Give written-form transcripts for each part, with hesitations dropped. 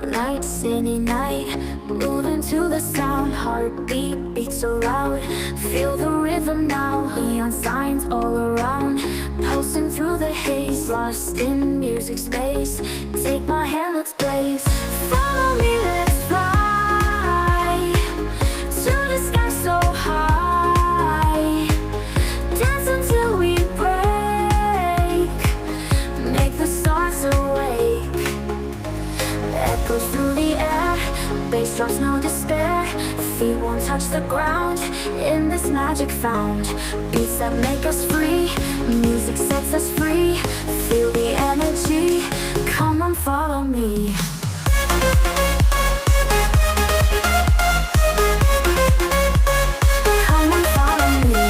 night, city night, moving to the sound. Heartbeat beats so loud, feel the rhythm now. Neon signs all around, pulsing through the haze, lost in music space. Take my hand, let's blaze. Follow me, let's fly to the sky so high. Dance until we break, make the stars awake. Echoes through the air, bass drops, no despair. Feet won't touch the ground, in this magic found. Beats that make us free, music sets us free. Feel the energy, come on, follow me. Come on, follow me.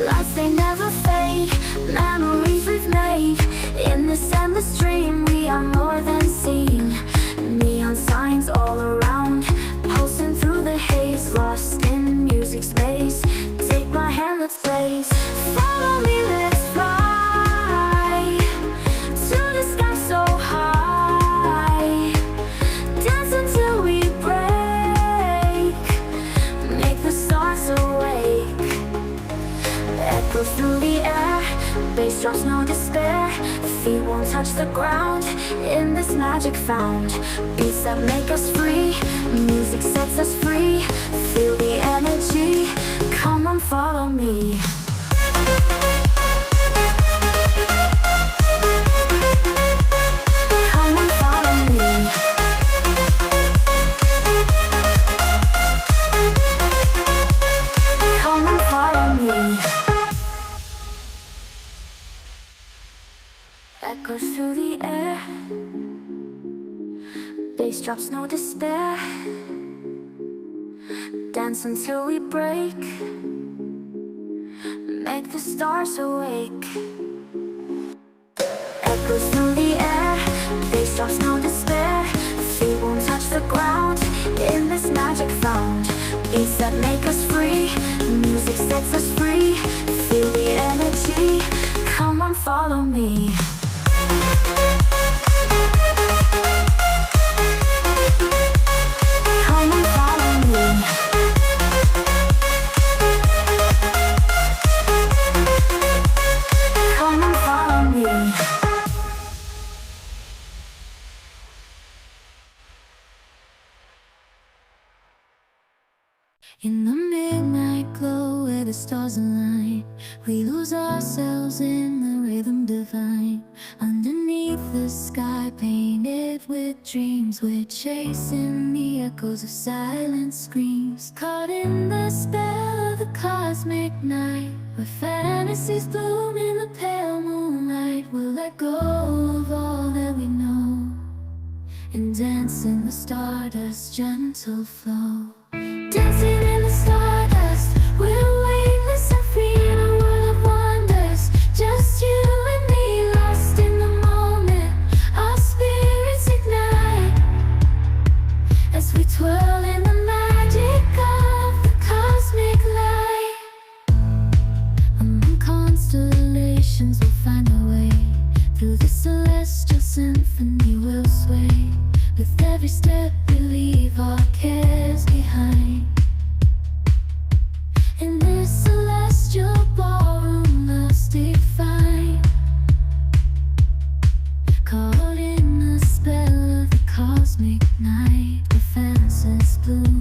Lights, they never fade, memories we've made. In this endless dream, we are more than seen. Neon signs all around, pulsing through the haze, lost in music space. Take my hand, let's blaze. Follow me, let's fly to the sky so high. Dance until we break, make the stars awake. Echoes through the air, bass drops, no despair. Feet won't touch the ground, in this magic found. Beats that make us free, music sets us free. Feel the energy, come on, follow me. Come on, follow me. Come on, follow me. Echoes through the air, bass drops, no despair. Dance until we break, make the stars awake. Echoes through the air, bass drops, no despair. Feet won't touch the ground, in this magic found. Beats that make us free, music sets us free. Feel the energy, come on, follow me. Come on, follow me. Come on, follow me. In the midnight glow where the stars align, we lose ourselves in the rhythm divine. Underneath the sky painted with dreams, we're chasing the echoes of silent screams. Caught in the spell of the cosmic night, where fantasies bloom in the pale moonlight. We'll let go of all that we know and dance in the stardust's gentle flow. Dancing in the stardust, we're weightless and free in a world of wonders. Just you and me, lost in the moment. Our spirits ignite as we twirl in the magic of the cosmic light. Among constellations we'll find our way, through the celestial symphony we'll sway. With every step we leave our cares behind. In this celestial ballroom, love's defined. Caught in the spell of the cosmic night, where fantasies bloom